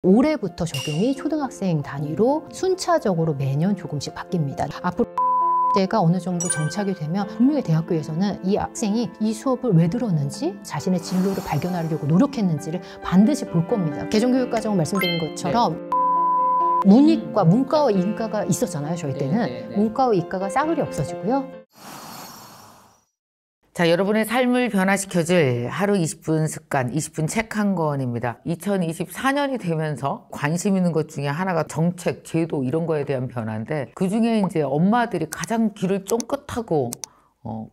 올해부터 적용이 초등학생 단위로 순차적으로 매년 조금씩 바뀝니다. 앞으로 때가 어느 정도 정착이 되면 분명히 대학교에서는 이 학생이 이 수업을 왜 들었는지, 자신의 진로를 발견하려고 노력했는지를 반드시 볼 겁니다. 개정교육과정 말씀드린 것처럼 문이과, 문과와 인과가 있었잖아요. 저희 때는. 문과와 이과가 싸그리 없어지고요. 자, 여러분의 삶을 변화시켜줄 하루 20분 습관, 20분 책 한 권입니다. 2024년이 되면서 관심 있는 것 중에 하나가 정책, 제도 이런 거에 대한 변화인데, 그중에 이제 엄마들이 가장 귀를 쫑긋하고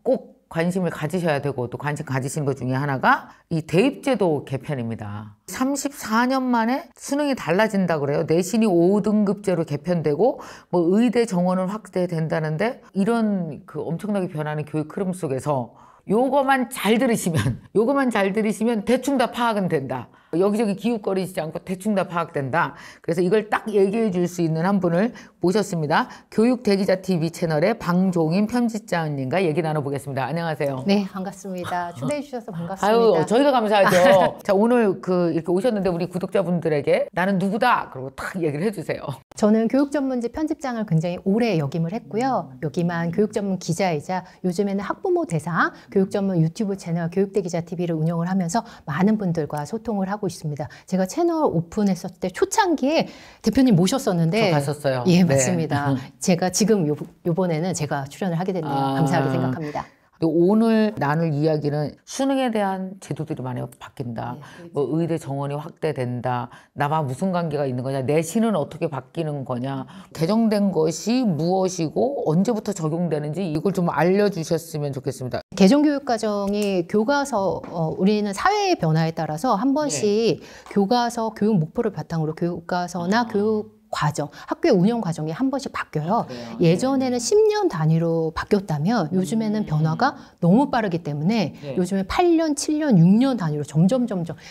꼭 관심을 가지셔야 되고 또 관심 가지시는 것 중에 하나가 이 대입제도 개편입니다. 34년 만에 수능이 달라진다 그래요. 내신이 5등급제로 개편되고 뭐 의대 정원은 확대된다는데, 이런 그 엄청나게 변하는 교육 흐름 속에서 요거만 잘 들으시면 대충 다 파악은 된다. 여기저기 기웃거리지 않고 대충 다 파악된다. 그래서 이걸 딱 얘기해 줄 수 있는 한 분을 모셨습니다. 교육대기자TV 채널의 방종인 편집장님과 얘기 나눠보겠습니다. 안녕하세요. 네, 반갑습니다. 초대해 주셔서 반갑습니다. 아유, 저희가 감사하죠. 자, 오늘 이렇게 오셨는데 우리 구독자분들에게 나는 누구다? 그리고 딱 얘기를 해주세요. 저는 교육전문지 편집장을 굉장히 오래 역임을 했고요. 여기만 교육전문 기자이자 요즘에는 학부모 대상 교육전문 유튜브 채널 교육대기자TV를 운영을 하면서 많은 분들과 소통을 하고 있습니다. 제가 채널 오픈했을 때 초창기에 대표님 모셨었는데 저 갔었어요. 예, 네. 맞습니다. 제가 지금 요번에는 제가 출연을 하게 됐네요. 감사하게 생각합니다. 오늘 나눌 이야기는 수능에 대한 제도들이 많이 바뀐다. 뭐 의대 정원이 확대된다. 나와 무슨 관계가 있는 거냐. 내신은 어떻게 바뀌는 거냐. 개정된 것이 무엇이고 언제부터 적용되는지 이걸 좀 알려주셨으면 좋겠습니다. 개정교육과정이 교과서, 우리는 사회의 변화에 따라서 한 번씩 교과서 교육 목표를 바탕으로 교과서나 교육 과정, 학교의 운영 과정이 한 번씩 바뀌어요. 예전에는 10년 단위로 바뀌었다면 요즘에는 변화가 너무 빠르기 때문에 요즘에 8년, 7년, 6년 단위로 점점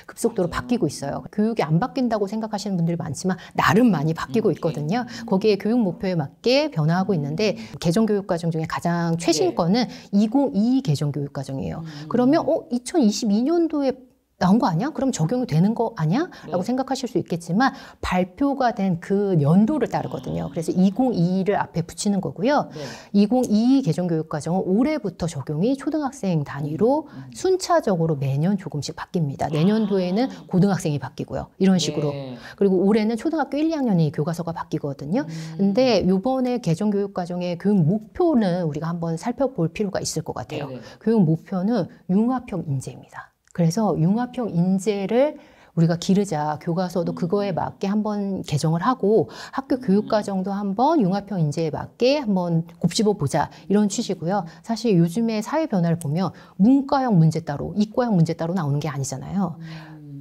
급속도로 바뀌고 있어요. 교육이 안 바뀐다고 생각하시는 분들이 많지만 나름 많이 바뀌고 있거든요. 거기에 교육 목표에 맞게 변화하고 있는데, 개정교육과정 중에 가장 최신 거는 2022 개정교육과정이에요. 그러면 2022년도에 나온 거 아니야? 그럼 적용이 되는 거 아니야? 라고 생각하실 수 있겠지만 발표가 된 그 연도를 따르거든요. 그래서 2022를 앞에 붙이는 거고요. 2022 개정교육과정은 올해부터 적용이 초등학생 단위로 순차적으로 매년 조금씩 바뀝니다. 내년도에는 고등학생이 바뀌고요. 이런 식으로. 그리고 올해는 초등학교 1, 2학년이 교과서가 바뀌거든요. 근데 이번에 개정교육과정의 교육 목표는 우리가 한번 살펴볼 필요가 있을 것 같아요. 교육 목표는 융합형 인재입니다. 그래서 융합형 인재를 우리가 기르자, 교과서도 그거에 맞게 한번 개정을 하고 학교 교육과정도 한번 융합형 인재에 맞게 한번 곱씹어 보자, 이런 취지고요. 사실 요즘의 사회 변화를 보면 문과형 문제 따로, 이과형 문제 따로 나오는 게 아니잖아요.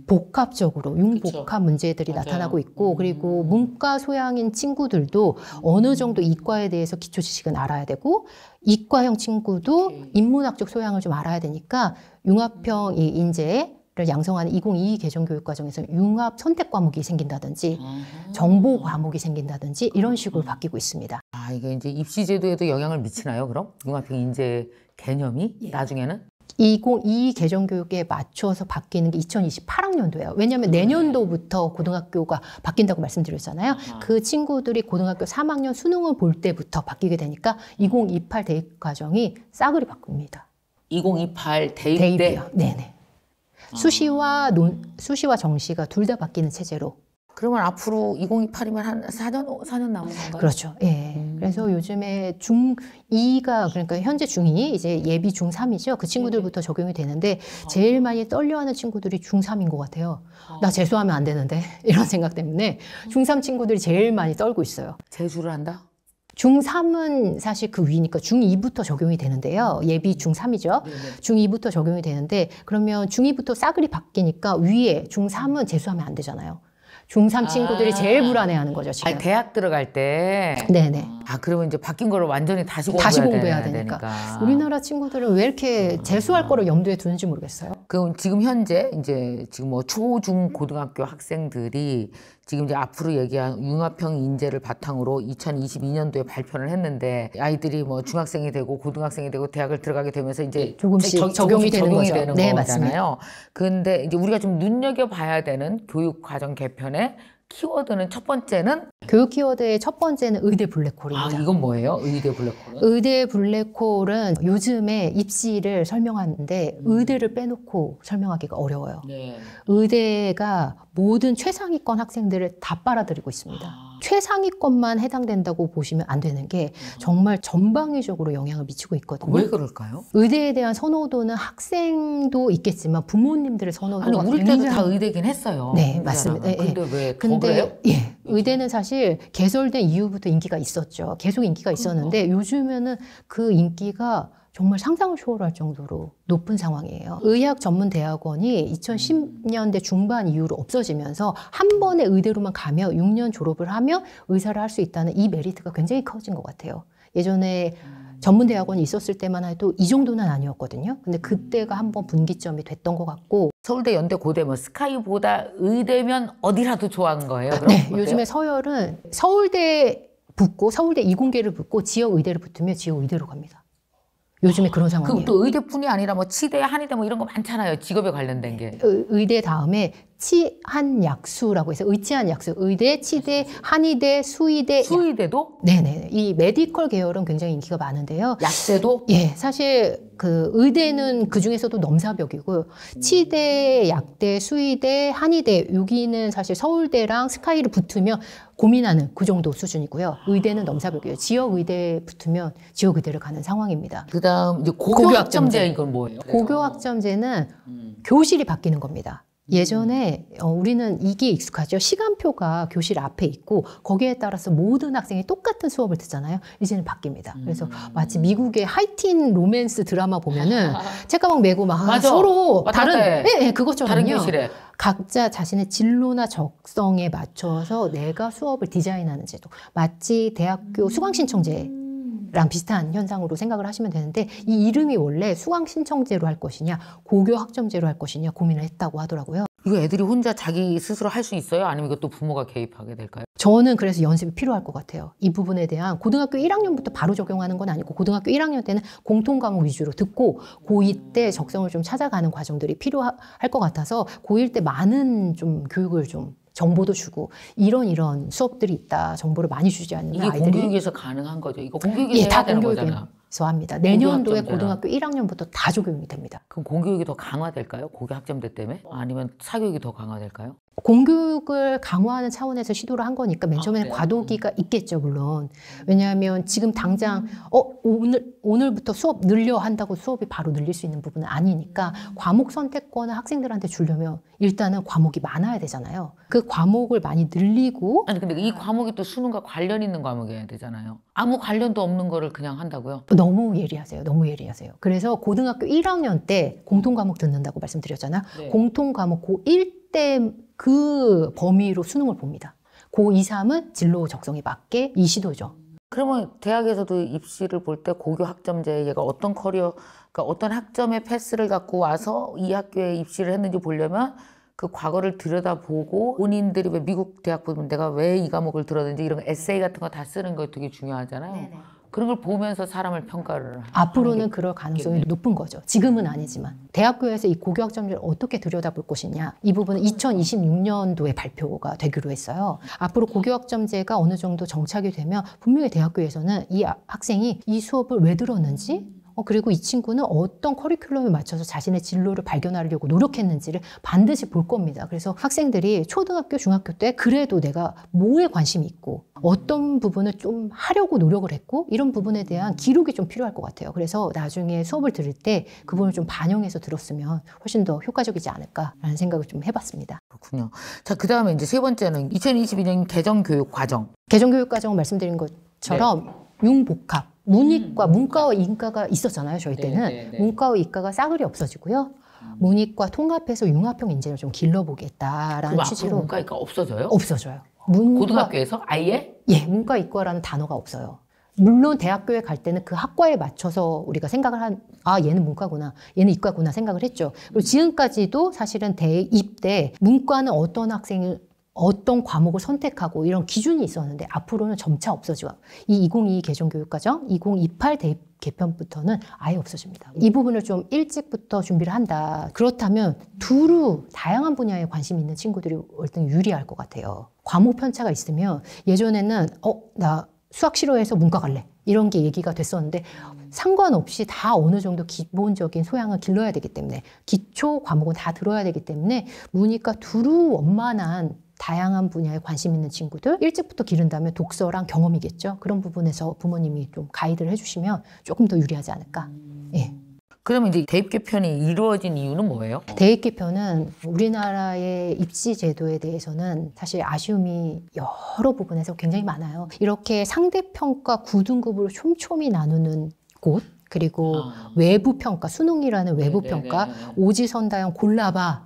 복합적으로 융복합 문제들이 나타나고 있고, 그리고 문과 소양인 친구들도 어느 정도 이과에 대해서 기초 지식은 알아야 되고, 이과형 친구도 인문학적 소양을 좀 알아야 되니까 융합형 이 인재를 양성하는 2022 개정교육과정에서 융합 선택 과목이 생긴다든지 정보 과목이 생긴다든지 이런 식으로 바뀌고 있습니다. 아, 이게 이제 입시 제도에도 영향을 미치나요, 그럼? 융합형 인재 개념이 나중에는? 2022 개정교육에 맞춰서 바뀌는 게 2028학년도예요. 왜냐하면 내년도부터 고등학교가 바뀐다고 말씀드렸잖아요. 그 친구들이 고등학교 3학년 수능을 볼 때부터 바뀌게 되니까 2028 대입과정이 싸그리 바꿉니다. 2028 대입 때? 대입이요. 네네. 수시와 정시가 둘 다 바뀌는 체제로. 그러면 앞으로 2028이면 한 4년 남은 건가요? 그렇죠. 예. 그래서 요즘에 중2가, 그러니까 현재 중2, 이제 예비 중3이죠. 그 친구들부터 적용이 되는데 제일 많이 떨려하는 친구들이 중3인 것 같아요. 나 재수하면 안 되는데 이런 생각 때문에 중3 친구들이 제일 많이 떨고 있어요. 재수를 한다? 중3은 사실 그 위니까 중2부터 적용이 되는데요. 예비 중3이죠. 중2부터 적용이 되는데, 그러면 중2부터 싸그리 바뀌니까 위에 중3은 재수하면 안 되잖아요. 중3 친구들이 제일 불안해하는 거죠, 지금. 아니, 대학 들어갈 때. 네네. 그러면 이제 바뀐 거를 완전히 다시 공부해야 되니까. 우리나라 친구들은 왜 이렇게 재수할 거를 염두에 두는지 모르겠어요. 그럼 지금 현재 지금 뭐 초, 중, 고등학교 학생들이 지금 이제 앞으로 얘기한 융합형 인재를 바탕으로 2022년도에 발표를 했는데, 아이들이 뭐 중학생이 되고 고등학생이 되고 대학을 들어가게 되면서 이제 조금씩 적용이 되는 거죠. 네, 거잖아요. 근데 이제 우리가 좀 눈여겨봐야 되는 교육 과정 개편의 키워드는 첫 번째는 교육 키워드의 첫 번째는 의대 블랙홀입니다. 이건 뭐예요? 의대 블랙홀은? 의대 블랙홀은 요즘에 입시를 설명하는데 의대를 빼놓고 설명하기가 어려워요. 네. 의대가 모든 최상위권 학생들을 다 빨아들이고 있습니다. 최상위권만 해당된다고 보시면 안 되는 게 정말 전방위적으로 영향을 미치고 있거든요. 왜 그럴까요? 의대에 대한 선호도는 학생도 있겠지만 부모님들의 선호도가 아니, 우리 때도 다 의대긴 했어요. 네, 맞습니다. 예, 근데 왜 더 근데 그래요? 예, 의대는 사실 개설된 이후부터 인기가 있었죠. 계속 인기가 있었는데 요즘에는 그 인기가 정말 상상을 초월할 정도로 높은 상황이에요. 의학 전문 대학원이 2010년대 중반 이후로 없어지면서 한 번에 의대로만 가면 6년 졸업을 하면 의사를 할 수 있다는 이 메리트가 굉장히 커진 것 같아요. 예전에 전문 대학원이 있었을 때만 해도 이 정도는 아니었거든요. 근데 그때가 한 번 분기점이 됐던 것 같고. 서울대, 연대, 고대, 뭐 스카이보다 의대면 어디라도 좋아하는 거예요? 그럼 네, 어때요? 요즘에 서열은 서울대 붙고 서울대 이공계를 붙고 지역 의대를 붙으면 지역 의대로 갑니다. 요즘에 그런 상황이에요. 그럼 또 의대뿐이 아니라 뭐 치대, 한의대 뭐 이런 거 많잖아요. 직업에 관련된 게. 의대 다음에 치한약수라고 해서 의치한약수, 의대, 치대, 한의대, 수의대. 수의대도? 네네. 이 메디컬 계열은 굉장히 인기가 많은데요. 약대도? 예, 사실 그 의대는 그 중에서도 넘사벽이고 치대, 약대, 수의대, 한의대 여기는 사실 서울대랑 스카이를 붙으면 고민하는 그 정도 수준이고요. 의대는 넘사벽이에요. 지역 의대 붙으면 지역 의대를 가는 상황입니다. 그다음 이제 고교학점제 이건 뭐예요? 고교학점제는 교실이 바뀌는 겁니다. 예전에 우리는 이게 익숙하죠. 시간표가 교실 앞에 있고 거기에 따라서 모든 학생이 똑같은 수업을 듣잖아요. 이제는 바뀝니다. 그래서 마치 미국의 하이틴 로맨스 드라마 보면은 책가방 메고 막 맞아. 서로 왔다 갔다 해. 예, 그것처럼요. 다른 교실에. 각자 자신의 진로나 적성에 맞춰서 내가 수업을 디자인하는 제도. 마치 대학교 수강신청제 랑 비슷한 현상으로 생각을 하시면 되는데 이 이름이 원래 수강신청제로 할 것이냐 고교학점제로 할 것이냐 고민을 했다고 하더라고요. 이거 애들이 혼자 자기 스스로 할 수 있어요? 아니면 이것도 부모가 개입하게 될까요? 저는 그래서 연습이 필요할 것 같아요. 이 부분에 대한 고등학교 1학년부터 바로 적용하는 건 아니고 고등학교 1학년 때는 공통과목 위주로 듣고 고2 때 적성을 좀 찾아가는 과정들이 필요할 것 같아서 고1 때 많은 좀 교육을 좀 정보도 주고 이런 수업들이 있다. 정보를 많이 주지 않는 이게 아이들이. 공교육에서 가능한 거죠? 이거 공교육에서 예, 해야 다 되는 거잖아요. 공교육에서 합니다. 내년도에 고교학점제는. 고등학교 1학년부터 다 적용이 됩니다. 그럼 공교육이 더 강화될까요? 고교학점제 때문에? 아니면 사교육이 더 강화될까요? 공교육을 강화하는 차원에서 시도를 한 거니까 맨 처음에는 그래요? 과도기가 있겠죠, 물론. 왜냐하면 지금 당장 오늘부터 수업 늘려 한다고 수업이 바로 늘릴 수 있는 부분은 아니니까 과목 선택권을 학생들한테 주려면 일단은 과목이 많아야 되잖아요. 그 과목을 많이 늘리고 아니 근데 이 과목이 또 수능과 관련 있는 과목이어야 되잖아요. 아무 관련도 없는 거를 그냥 한다고요? 너무 예리하세요. 너무 예리하세요. 그래서 고등학교 1학년 때 공통과목 듣는다고 말씀드렸잖아요. 네. 공통과목 고1 때 그 범위로 수능을 봅니다. 고2, 3은 진로 적성에 맞게 이 시도죠. 그러면 대학에서도 입시를 볼 때 고교 학점제 얘가 어떤 커리어, 그러니까 어떤 학점의 패스를 갖고 와서 이 학교에 입시를 했는지 보려면 그 과거를 들여다보고 본인들이 왜 미국 대학 보면 내가 왜 이 과목을 들었는지 이런 에세이 같은 거 다 쓰는 거 되게 중요하잖아요. 그런 걸 보면서 사람을 평가를 앞으로는 그럴 가능성이 높은 거죠. 지금은 아니지만. 대학교에서 이 고교학점제를 어떻게 들여다볼 것이냐. 이 부분은 2026년도에 발표가 되기로 했어요. 앞으로 고교학점제가 어느 정도 정착이 되면 분명히 대학교에서는 이 학생이 이 수업을 왜 들었는지 그리고 이 친구는 어떤 커리큘럼에 맞춰서 자신의 진로를 발견하려고 노력했는지를 반드시 볼 겁니다. 그래서 학생들이 초등학교, 중학교 때 그래도 내가 뭐에 관심이 있고 어떤 부분을 좀 하려고 노력을 했고 이런 부분에 대한 기록이 좀 필요할 것 같아요. 그래서 나중에 수업을 들을 때 그 부분을 좀 반영해서 들었으면 훨씬 더 효과적이지 않을까라는 생각을 좀 해봤습니다. 그렇군요. 자, 그 다음에 이제 세 번째는 2022년 개정교육 과정. 개정교육 과정을 말씀드린 것처럼 융복합. 문과와 인과가 있었잖아요. 저희 때는. 문과와 이과가 싸그리 없어지고요. 문이과 통합해서 융합형 인재를 좀 길러보겠다라는 그럼 취지로. 앞으로 문과이과 없어져요? 없어져요. 고등학교에서 아예? 예, 문과 이과라는 단어가 없어요. 물론 대학교에 갈 때는 그 학과에 맞춰서 우리가 생각을 얘는 문과구나, 얘는 이과구나 생각을 했죠. 그리고 지금까지도 사실은 대입 때 문과는 어떤 학생을 어떤 과목을 선택하고 이런 기준이 있었는데 앞으로는 점차 없어지고 이 2022 개정교육과정, 2028 대입 개편부터는 아예 없어집니다. 이 부분을 좀 일찍부터 준비를 한다. 그렇다면 두루 다양한 분야에 관심 있는 친구들이 월등 유리할 것 같아요. 과목 편차가 있으면 예전에는 나 수학 싫어해서 문과 갈래. 이런 게 얘기가 됐었는데 상관없이 다 어느 정도 기본적인 소양을 길러야 되기 때문에 기초 과목은 다 들어야 되기 때문에 문이과 두루 원만한 다양한 분야에 관심 있는 친구들 일찍부터 기른다면 독서랑 경험이겠죠. 그런 부분에서 부모님이 좀 가이드를 해주시면 조금 더 유리하지 않을까. 예. 그러면 이제 대입 개편이 이루어진 이유는 뭐예요? 대입 개편은 우리나라의 입시 제도에 대해서는 사실 아쉬움이 여러 부분에서 굉장히 많아요. 이렇게 상대평가 9등급으로 촘촘히 나누는 곳 그리고 외부 평가, 수능이라는 외부 평가, 오지선다형 골라봐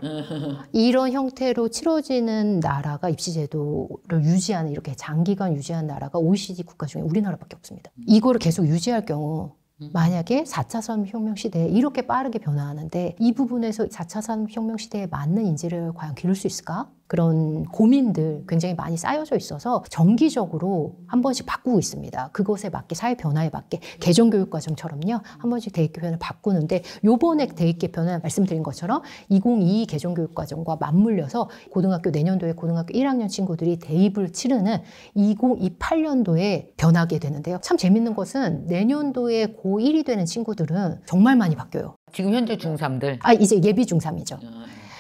이런 형태로 치러지는 나라가 입시 제도를 유지하는 이렇게 장기간 유지하는 나라가 OECD 국가 중에 우리나라밖에 없습니다. 이거를 계속 유지할 경우 만약에 4차 산업혁명 시대에 이렇게 빠르게 변화하는데 이 부분에서 4차 산업혁명 시대에 맞는 인재를 과연 기를 수 있을까? 그런 고민들 굉장히 많이 쌓여져 있어서 정기적으로 한 번씩 바꾸고 있습니다. 그것에 맞게 사회 변화에 맞게 개정교육과정처럼요. 한 번씩 대입 개편을 바꾸는데 요번에 대입 개편은 말씀드린 것처럼 2022 개정교육과정과 맞물려서 고등학교 내년도에 고등학교 1학년 친구들이 대입을 치르는 2028년도에 변하게 되는데요. 참 재밌는 것은 내년도에 고1이 되는 친구들은 정말 많이 바뀌어요. 지금 현재 중3들? 이제 예비 중3이죠.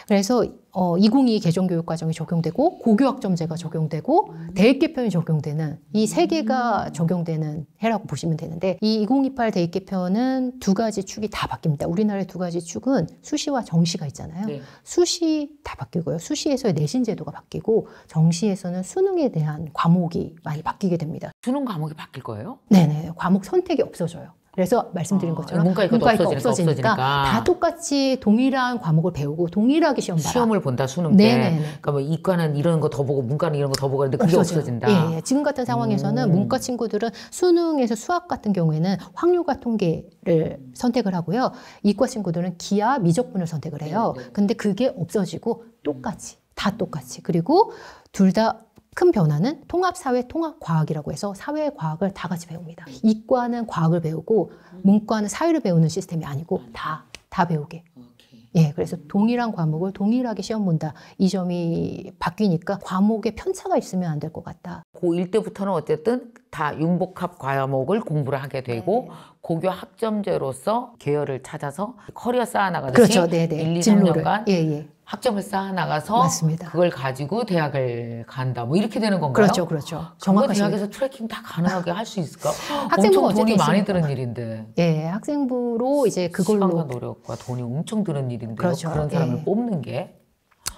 그래서 2022 개정교육과정이 적용되고 고교학점제가 적용되고 대입 개편이 적용되는 이 세 개가 적용되는 해라고 보시면 되는데 이 2028 대입 개편은 두 가지 축이 다 바뀝니다. 우리나라의 두 가지 축은 수시와 정시가 있잖아요. 네. 수시 다 바뀌고요. 수시에서의 내신 제도가 바뀌고 정시에서는 수능에 대한 과목이 많이 바뀌게 됩니다. 수능 과목이 바뀔 거예요? 네네. 과목 선택이 없어져요. 그래서 말씀드린 것처럼 문과가 없어지니까 다 똑같이 동일한 과목을 배우고 동일하게 시험을 본다 수능 때. 네네네. 그러니까 뭐 이과는 이런 거 더 보고 문과는 이런 거 더 보고 하는데 그게 없어진다. 예. 지금 같은 상황에서는 문과 친구들은 수능에서 수학 같은 경우에는 확률과 통계를 선택을 하고요. 이과 친구들은 기하, 미적분을 선택을 해요. 근데 그게 없어지고 똑같이 다 똑같이 그리고 둘 다 큰 변화는 통합사회, 통합과학이라고 해서 사회과학을 다 같이 배웁니다. 이과는 과학을 배우고 문과는 사회를 배우는 시스템이 아니고 다 배우게. 예, 그래서 동일한 과목을 동일하게 시험 본다. 이 점이 바뀌니까 과목에 편차가 있으면 안 될 것 같다. 고1 때부터는 어쨌든 다 융복합 과목을 공부를 하게 되고 고교 학점제로서 계열을 찾아서 커리어 쌓아나가듯이 그렇죠. 네네. 1, 2, 3년간 예. 학점을 쌓아나가서 맞습니다. 그걸 가지고 대학을 간다. 뭐 이렇게 되는 건가요? 그렇죠. 정말 대학에서 트래킹 다 가능하게 할 수 있을까? 학생부가 엄청 돈이 많이 드는 일인데. 예, 학생부로 이제 그걸로 시간과 노력과 돈이 엄청 드는 일인데요. 그렇죠. 그런 사람을 뽑는 게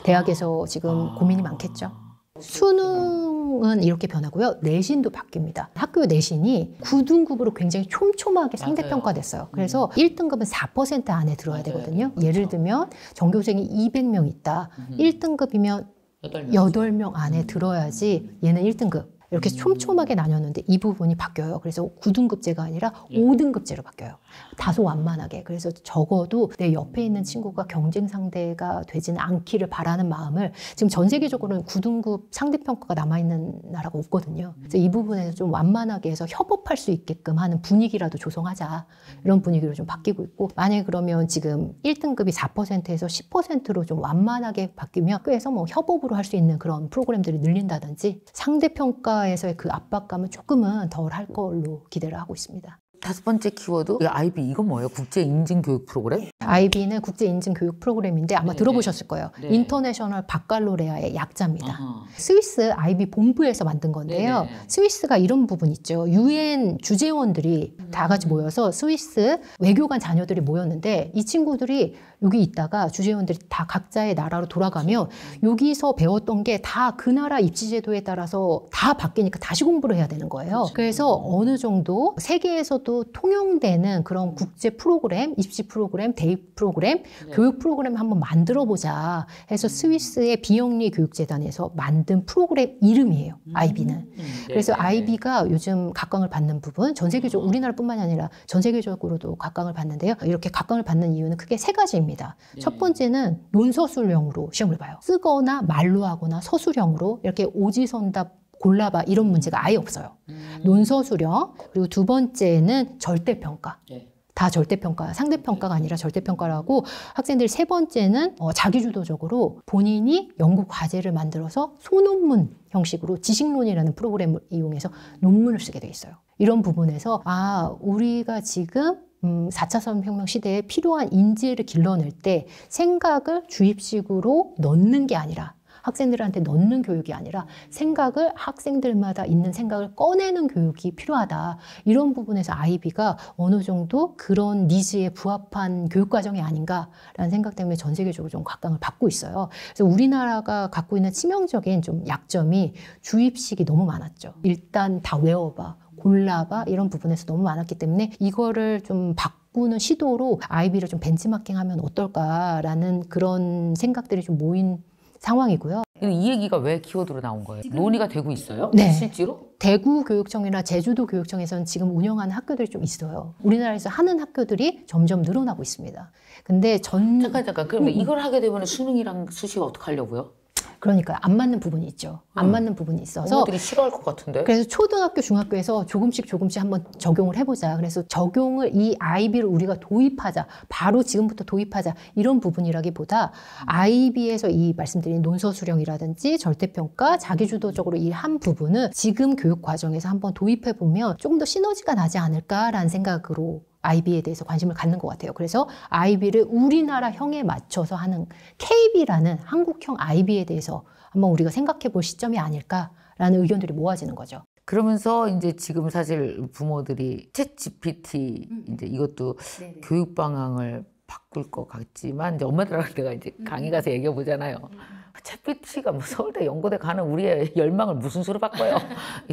대학에서 지금 고민이 많겠죠. 수능은 이렇게 변하고요. 내신도 바뀝니다. 학교 내신이 9등급으로 굉장히 촘촘하게 상대평가됐어요. 그래서 1등급은 4% 안에 들어야 되거든요. 예를 들면 전교생이 200명 있다. 1등급이면 8명 안에 들어야지 얘는 1등급. 이렇게 촘촘하게 나뉘었는데 이 부분이 바뀌어요. 그래서 9등급제가 아니라 5등급제로 바뀌어요. 다소 완만하게. 그래서 적어도 내 옆에 있는 친구가 경쟁 상대가 되지는 않기를 바라는 마음을 지금 전 세계적으로는 9등급 상대평가가 남아있는 나라가 없거든요. 그래서 이 부분에서 좀 완만하게 해서 협업할 수 있게끔 하는 분위기라도 조성하자. 이런 분위기로 좀 바뀌고 있고 만약에 그러면 지금 1등급이 4%에서 10%로 좀 완만하게 바뀌면 학교에서 뭐 협업으로 할 수 있는 그런 프로그램들이 늘린다든지 상대평가에서의 그 압박감은 조금은 덜 할 걸로 기대를 하고 있습니다. 5번째 키워드, IB 이건 뭐예요? 국제인증교육 프로그램? IB는 국제인증교육 프로그램인데 아마 들어보셨을 거예요. 인터내셔널 바칼로레아의 약자입니다. 스위스 IB 본부에서 만든 건데요. 스위스가 이런 부분 있죠. UN 주재원들이 다 같이 모여서 스위스 외교관 자녀들이 모였는데 이 친구들이 여기 있다가 주재원들이 다 각자의 나라로 돌아가면 여기서 배웠던 게 다 그 나라 입시제도에 따라서 다 바뀌니까 다시 공부를 해야 되는 거예요. 그래서 어느 정도 세계에서도 통용되는 그런 국제 프로그램, 입시 프로그램, 대입 프로그램, 교육 프로그램 한번 만들어보자 해서 스위스의 비영리 교육재단에서 만든 프로그램 이름이에요. IB는. 그래서 IB가 요즘 각광을 받는 부분, 전 세계적으로 우리나라뿐만이 아니라 전 세계적으로도 각광을 받는데요. 이렇게 각광을 받는 이유는 크게 세 가지입니다. 가능합니다. 첫 번째는 논서술형으로 시험을 봐요. 쓰거나 말로 하거나 서술형으로 이렇게 오지선답 골라봐 이런 문제가 아예 없어요. 논서술형. 그리고 두 번째는 절대평가. 다 절대평가, 상대평가가 아니라 절대평가라고 학생들이 세 번째는 자기주도적으로 본인이 연구 과제를 만들어서 소논문 형식으로 지식론이라는 프로그램을 이용해서 논문을 쓰게 돼 있어요. 이런 부분에서 우리가 지금 4차 산업혁명 시대에 필요한 인재를 길러낼 때 생각을 주입식으로 넣는 게 아니라 학생들한테 넣는 교육이 아니라 생각을 학생들마다 있는 생각을 꺼내는 교육이 필요하다. 이런 부분에서 아이비가 어느 정도 그런 니즈에 부합한 교육과정이 아닌가라는 생각 때문에 전 세계적으로 좀 각광을 받고 있어요. 그래서 우리나라가 갖고 있는 치명적인 좀 약점이 주입식이 너무 많았죠. 일단 다 외워봐, 골라봐 이런 부분에서 너무 많았기 때문에 이거를 좀 바꾸는 시도로 아이비를 좀 벤치마킹하면 어떨까라는 그런 생각들이 좀 모인 상황이고요. 이 얘기가 왜 키워드로 나온 거예요? 논의가 되고 있어요? 네. 실제로? 대구교육청이나 제주도교육청에서는 지금 운영하는 학교들이 좀 있어요. 우리나라에서 하는 학교들이 점점 늘어나고 있습니다. 근데 잠깐. 그러면 이걸 하게 되면 수능이랑 수시가 어떻게 하려고요? 그러니까 안 맞는 부분이 있죠. 안 맞는 부분이 있어서 부모들이 싫어할 것 같은데? 그래서 초등학교, 중학교에서 조금씩 한번 적용을 해보자. 그래서 적용을 이 아이비를 우리가 도입하자. 바로 지금부터 도입하자. 이런 부분이라기보다 아이비에서 이 말씀드린 논서수령이라든지 절대평가, 자기주도적으로 이 한 부분을 지금 교육 과정에서 한번 도입해보면 조금 더 시너지가 나지 않을까라는 생각으로 아이비에 대해서 관심을 갖는 것 같아요. 그래서 아이비를 우리나라형에 맞춰서 하는 KB라는 한국형 아이비에 대해서 한번 우리가 생각해 볼 시점이 아닐까라는 의견들이 모아지는 거죠. 그러면서 이제 지금 사실 부모들이 챗 GPT 이제 이것도 교육 방향을 바꿀 것 같지만 이제 엄마들하고 내가 이제 강의 가서 얘기해 보잖아요. 챗GPT가 뭐 서울대 연고대 가는 우리의 열망을 무슨 수로 바꿔요?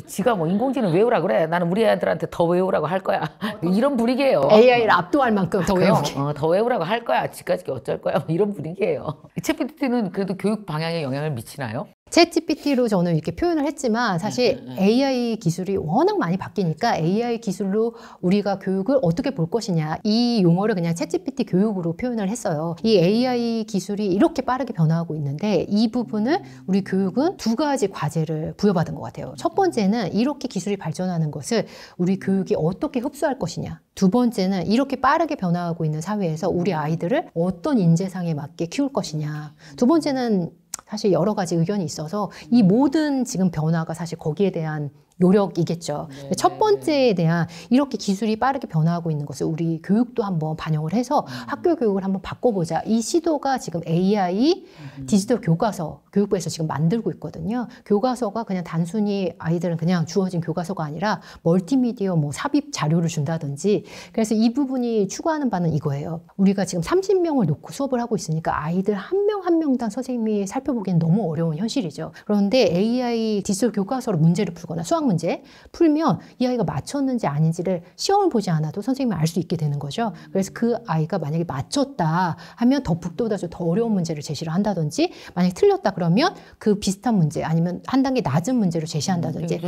지가 뭐 인공지능 외우라 그래. 나는 우리 애들한테 더 외우라고 할 거야. 이런 분위기예요. AI를 압도할 만큼 더 외우게. 더 외우라고 할 거야. 지까지 어쩔 거야. 이런 분위기예요. 챗GPT는 그래도 교육 방향에 영향을 미치나요? 챗GPT로 저는 이렇게 표현을 했지만 사실 AI 기술이 워낙 많이 바뀌니까 AI 기술로 우리가 교육을 어떻게 볼 것이냐 이 용어를 그냥 챗GPT 교육으로 표현을 했어요. 이 AI 기술이 이렇게 빠르게 변화하고 있는데 이 부분을 우리 교육은 두 가지 과제를 부여받은 것 같아요. 첫 번째는 이렇게 기술이 발전하는 것을 우리 교육이 어떻게 흡수할 것이냐. 두 번째는 이렇게 빠르게 변화하고 있는 사회에서 우리 아이들을 어떤 인재상에 맞게 키울 것이냐. 두 번째는 사실 여러 가지 의견이 있어서 이 모든 지금 변화가 사실 거기에 대한 노력이겠죠. 첫 번째에 대한 이렇게 기술이 빠르게 변화하고 있는 것을 우리 교육도 한번 반영을 해서 학교 교육을 한번 바꿔보자. 이 시도가 지금 AI 디지털 교과서 교육부에서 지금 만들고 있거든요. 교과서가 그냥 단순히 아이들은 그냥 주어진 교과서가 아니라 멀티미디어 뭐 삽입 자료를 준다든지 그래서 이 부분이 추구하는 바는 이거예요. 우리가 지금 30명을 놓고 수업을 하고 있으니까 아이들 한 명 한 명당 선생님이 살펴보기엔 너무 어려운 현실이죠. 그런데 AI 디지털 교과서로 문제를 풀거나 수학 문제 풀면 이 아이가 맞췄는지 아닌지를 시험을 보지 않아도 선생님이 알 수 있게 되는 거죠. 그래서 그 아이가 만약에 맞췄다 하면 더 북돋아서 더 어려운 문제를 제시를 한다든지 만약에 틀렸다 그러면 그 비슷한 문제 아니면 한 단계 낮은 문제를 제시한다든지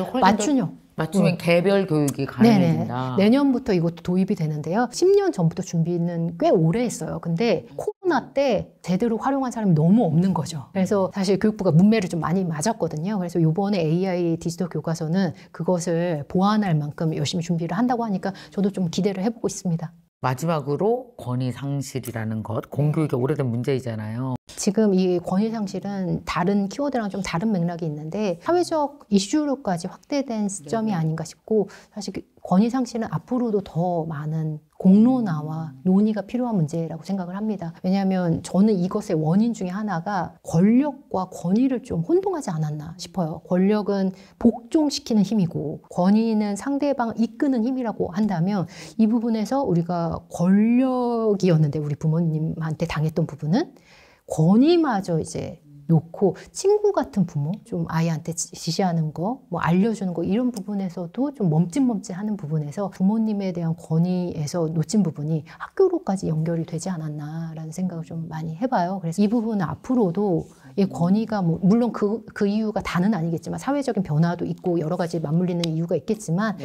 맞추면 개별 교육이 가능해진다. 내년부터 이것도 도입이 되는데요. 10년 전부터 준비는 꽤 오래 했어요. 근데 코로나 때 제대로 활용한 사람이 너무 없는 거죠. 그래서 사실 교육부가 문매를 좀 많이 맞았거든요. 그래서 이번에 AI 디지털 교과서는 그것을 보완할 만큼 열심히 준비를 한다고 하니까 저도 좀 기대를 해보고 있습니다. 마지막으로 권위상실이라는 것, 공교육의 오래된 문제이잖아요. 지금 이 권위상실은 다른 키워드랑 좀 다른 맥락이 있는데 사회적 이슈로까지 확대된 시점이 아닌가 싶고 사실 권위상실은 앞으로도 더 많은 공론화와 논의가 필요한 문제라고 생각을 합니다. 왜냐하면 저는 이것의 원인 중에 하나가 권력과 권위를 좀 혼동하지 않았나 싶어요. 권력은 복종시키는 힘이고 권위는 상대방을 이끄는 힘이라고 한다면 이 부분에서 우리가 권력이었는데 우리 부모님한테 당했던 부분은 권위마저 이제 놓고 친구 같은 부모, 좀 아이한테 지시하는 거, 뭐 알려주는 거 이런 부분에서도 좀 멈칫멈칫하는 부분에서 부모님에 대한 권위에서 놓친 부분이 학교로까지 연결이 되지 않았나라는 생각을 좀 많이 해봐요. 그래서 이 부분은 앞으로도 이 권위가 뭐 물론 그 이유가 다는 아니겠지만 사회적인 변화도 있고 여러 가지 맞물리는 이유가 있겠지만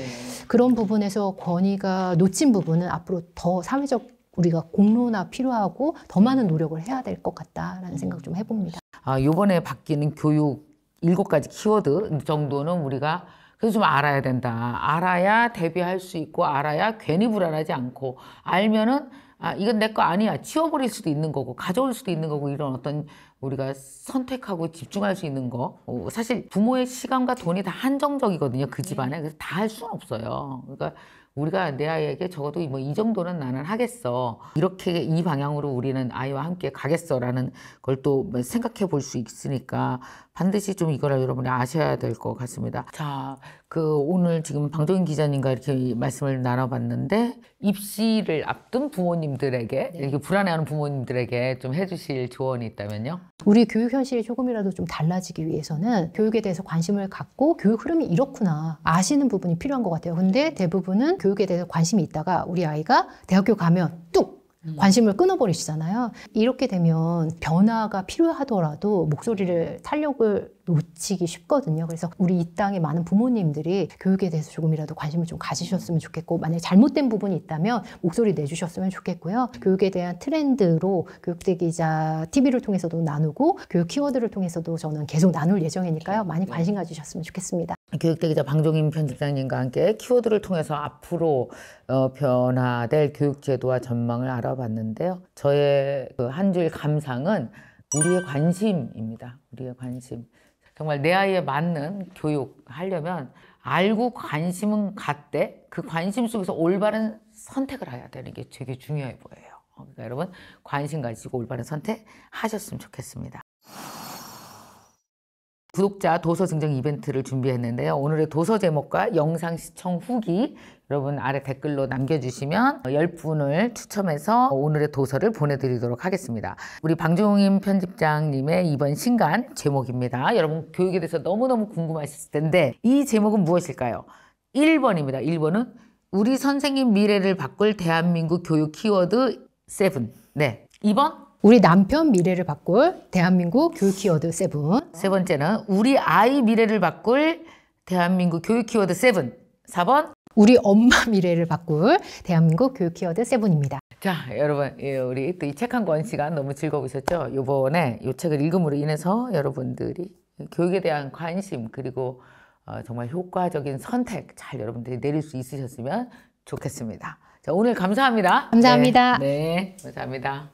그런 부분에서 권위가 놓친 부분은 앞으로 더 사회적 우리가 공로나 필요하고 더 많은 노력을 해야 될 것 같다라는 생각 좀 해봅니다. 요번에 바뀌는 교육 7가지 키워드 정도는 우리가 그래서 좀 알아야 된다. 알아야 대비할 수 있고 알아야 괜히 불안하지 않고 알면은 이건 내 거 아니야. 치워버릴 수도 있는 거고 가져올 수도 있는 거고 이런 어떤 우리가 선택하고 집중할 수 있는 거. 사실 부모의 시간과 돈이 다 한정적이거든요. 그 집안에. 그래서 다 할 수는 없어요. 그러니까 우리가 내 아이에게 적어도 뭐 이 정도는 나는 하겠어. 이렇게 이 방향으로 우리는 아이와 함께 가겠어라는 걸 또 생각해 볼 수 있으니까 반드시 좀 이거를 여러분이 아셔야 될 것 같습니다. 자, 오늘 지금 방종인 기자님과 이렇게 말씀을 나눠봤는데 입시를 앞둔 부모님들에게 이렇게 불안해하는 부모님들에게 좀 해주실 조언이 있다면요? 우리 교육 현실이 조금이라도 좀 달라지기 위해서는 교육에 대해서 관심을 갖고 교육 흐름이 이렇구나 아시는 부분이 필요한 것 같아요. 근데 대부분은 교육에 대해서 관심이 있다가 우리 아이가 대학교 가면 뚝! 관심을 끊어버리시잖아요. 이렇게 되면 변화가 필요하더라도 목소리를 탄력을 놓치기 쉽거든요. 그래서 우리 이 땅의 많은 부모님들이 교육에 대해서 조금이라도 관심을 좀 가지셨으면 좋겠고 만약에 잘못된 부분이 있다면 목소리 내주셨으면 좋겠고요. 교육에 대한 트렌드로 교육대 기자 TV를 통해서도 나누고 교육 키워드를 통해서도 저는 계속 나눌 예정이니까요. 많이 관심 가지셨으면 좋겠습니다. 교육대 기자 방종인 편집장님과 함께 키워드를 통해서 앞으로 변화될 교육제도와 전망을 알아봤는데요. 저의 한 줄 감상은 우리의 관심입니다. 우리의 관심. 정말 내 아이에 맞는 교육 하려면 알고 관심은 갖되 그 관심 속에서 올바른 선택을 해야 되는 게 되게 중요해 보여요. 그러니까 여러분 관심 가지고 올바른 선택 하셨으면 좋겠습니다. 구독자 도서 증정 이벤트를 준비했는데요. 오늘의 도서 제목과 영상 시청 후기 여러분 아래 댓글로 남겨주시면 10분을 추첨해서 오늘의 도서를 보내드리도록 하겠습니다. 우리 방종인 편집장님의 이번 신간 제목입니다. 여러분 교육에 대해서 너무너무 궁금하실 텐데 이 제목은 무엇일까요? 1번입니다. 1번은 우리 선생님 미래를 바꿀 대한민국 교육 키워드 7. 네. 2번 우리 남편 미래를 바꿀 대한민국 교육 키워드 7. 세 번째는 우리 아이 미래를 바꿀 대한민국 교육 키워드 7. 4번 우리 엄마 미래를 바꿀 대한민국 교육 키워드 7입니다. 자, 여러분, 우리 또 이 책 한 권 시간 너무 즐거우셨죠? 요번에 이 책을 읽음으로 인해서 여러분들이 교육에 대한 관심 그리고 정말 효과적인 선택 잘 여러분들이 내릴 수 있으셨으면 좋겠습니다. 자, 오늘 감사합니다. 감사합니다. 네, 감사합니다.